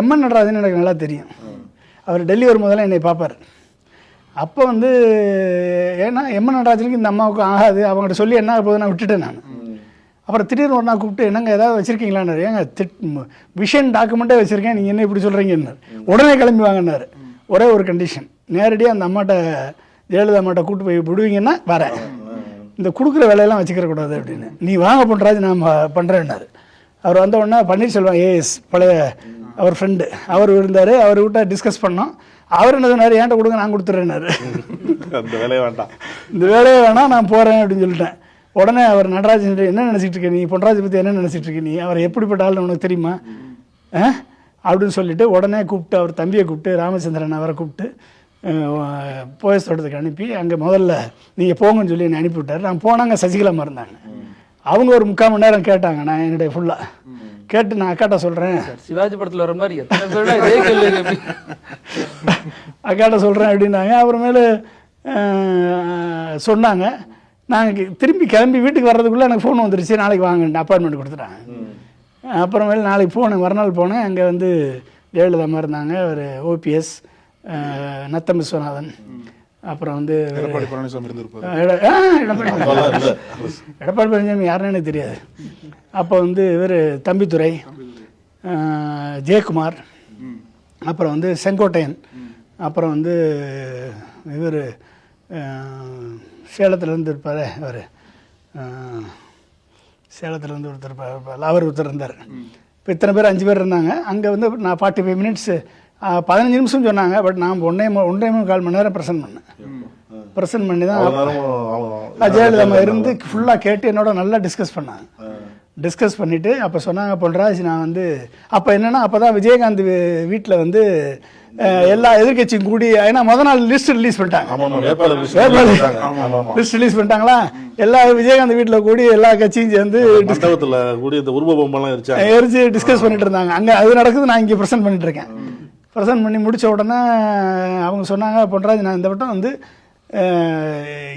MN Natarajan எனக்கு நல்லா தெரியும். அவர் டெல்லி வரும்போதெல்லாம் என்னை பார்ப்பார். அப்போ வந்து ஏன்னா எம்என் நடராஜனுக்கு இந்த அம்மாவுக்கு ஆகாது, அவங்ககிட்ட சொல்லி என்ன போகுது நான் விட்டுட்டேன் நான். அப்புறம் திடீர்னு ஒரு நாள் கூப்பிட்டு என்னங்க ஏதாவது வச்சுருக்கீங்களான்னாரு. ஏங்க விஷன் டாக்குமெண்ட்டே வச்சுருக்கேன், நீங்கள் என்ன இப்படி சொல்கிறீங்கன்னாரு. உடனே கிளம்பி வாங்கினார். ஒரே ஒரு கண்டிஷன், நேரடியாக அந்த அம்மாட்ட ஜெயலலிதா அம்மாட்ட கூப்பிட்டு போய் விடுவீங்கன்னா வரேன், இந்த கொடுக்குற வேலையெல்லாம் வச்சுக்கிற கூடாது அப்படின்னு. நீ வாங்க பண்ணுறாச்சு நான் பண்ணுறேன்னாரு. அவர் வந்த உடனே பன்னீர்செல்வம் ஏஎஸ் பழைய அவர் ஃப்ரெண்டு அவர் இருந்தார். அவர் கிட்ட டிஸ்கஸ் பண்ணோம். அவர் என்ன சொன்னார், ஏன்ட்ட கொடுங்க நான் கொடுத்துட்றேன்னாரு. இந்த வேலையை வேண்டாம், இந்த வேலையை வேணாம் நான் போகிறேன் அப்படின்னு சொல்லிட்டேன். உடனே அவர் நடராஜன் என்ன நினச்சிட்டு இருக்க நீ, பொன்ராஜை பற்றி என்ன நினச்சிட்டு இருக்க நீ, அவர் எப்படிப்பட்ட ஆள்னு உனக்கு தெரியுமா அப்படின்னு சொல்லிட்டு உடனே கூப்பிட்டு அவர் தம்பியை கூப்பிட்டு ராமச்சந்திரன் அவரை கூப்பிட்டு போயஸ் தோட்டத்துக்கு அனுப்பி அங்கே முதல்ல நீங்கள் போங்கன்னு சொல்லி என்னை அனுப்பிவிட்டார். நான் போனாங்க, சசிகலா இருந்தாங்க. அவங்க ஒரு 3/4 மணி நேரம் கேட்டாங்க. நான் என்னுடைய ஃபுல்லாக கேட்டு நான் அக்காட்ட சொல்கிறேன், சிவாஜி படத்தில் வர மாதிரி அக்காட்ட சொல்கிறேன் அப்படின்னாங்க. அப்புறமேலு சொன்னாங்க. நாங்கள் திரும்பி கிளம்பி வீட்டுக்கு வர்றதுக்குள்ளே எனக்கு ஃபோன் வந்துருச்சு, நாளைக்கு வாங்கன்னு அப்பாயின்மெண்ட் கொடுத்துட்டாங்க. அப்புறமேல நாளைக்கு போனேன், மறுநாள் போனேன். அங்கே வந்து ஜெயலலிதா அம்மா இருந்தாங்க, ஒரு ஓபிஎஸ், நத்தம் விஸ்வநாதன், அப்புறம் வந்து எடப்பாடி பழனிசாமி யாருன்னு எனக்கு தெரியாது. அப்போ வந்து இவர் தம்பித்துரை, ஜெயக்குமார், அப்புறம் வந்து செங்கோட்டையன், அப்புறம் வந்து இவர் சேலத்துலேருந்து இருப்பார், அவர் சேலத்துலேருந்து ஒருத்தர் இருப்பார், அவர் ஒருத்தர் இருந்தார். இப்போ இத்தனை பேர் 5 பேர் இருந்தாங்க. அங்கே வந்து நான் 45 மினிட்ஸு 15 நிமிஷம் சொன்னாங்க. பட் நான் 1.25 மணி நேரம் ப்ரெசென்ட் பண்ணி தான் ஜெயலலிதா இருந்து ஃபுல்லாக கேட்டு என்னோட நல்லா டிஸ்கஸ் பண்ணாங்க. டிஸ்கஸ் பண்ணிவிட்டு அப்போ சொன்னாங்க, பொன்ராஜ் நான் வந்து அப்போ என்னென்னா அப்போ தான் விஜயகாந்த் வீட்டில் வந்து எல்லா எதிர்கட்சியும் கூடி, ஏன்னா முதல் நாள் லிஸ்ட் ரிலீஸ் பண்ணிட்டாங்க. லிஸ்ட் ரிலீஸ் பண்ணிட்டாங்களா, எல்லா விஜயகாந்த் வீட்டில் கூடி எல்லா கட்சியும் சேர்ந்து எரிச்சு டிஸ்கஸ் பண்ணிட்டு இருந்தாங்க. அங்கே அது நடக்குது, நான் இங்கே ப்ரெசென்ட் பண்ணிட்டு இருக்கேன். ப்ரெசென்ட் பண்ணி முடித்த உடனே அவங்க சொன்னாங்க, பொன்ராஜ் நான் இந்த வட்டம் வந்து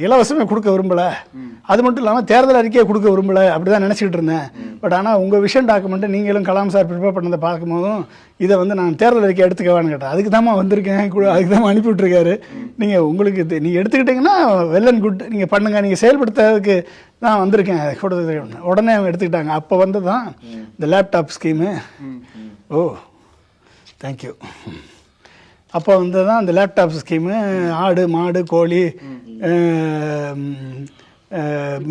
இலவசமே கொடுக்க விரும்பலை, அது மட்டும் இல்லாமல் தேர்தல் அறிக்கையை கொடுக்க விரும்பலை, அப்படி தான் நினச்சிக்கிட்டு இருந்தேன். பட் ஆனால் உங்கள் விஷன் டாக்குமெண்ட்டு நீங்களும் கலாம் சார் ப்ரிப்பேர் பண்ணதை பார்க்கும்போதும் இதை வந்து நான் தேர்தல் அறிக்கை எடுத்துக்கவான்னு கேட்டேன். அதுக்கு தான் வந்திருக்கேன், அதுக்கு தான் அனுப்பி விட்ருக்காரு. நீங்கள் உங்களுக்கு நீங்கள் எடுத்துக்கிட்டிங்கன்னா வெல் அண்ட் குட், நீங்கள் பண்ணுங்கள், நீங்கள் செயல்படுத்துறதுக்கு நான் வந்திருக்கேன் கொடுத்து. உடனே அவங்க எடுத்துக்கிட்டாங்க. அப்போ வந்து தான் இந்த லேப்டாப் ஸ்கீமு. ஓ தேங்க்யூ. அப்போ வந்து தான் அந்த லேப்டாப் ஸ்கீமு, ஆடு மாடு கோழி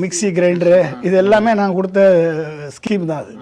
மிக்சி கிரைண்டரு, இது எல்லாமே நான் கொடுத்த ஸ்கீம் தான் அது.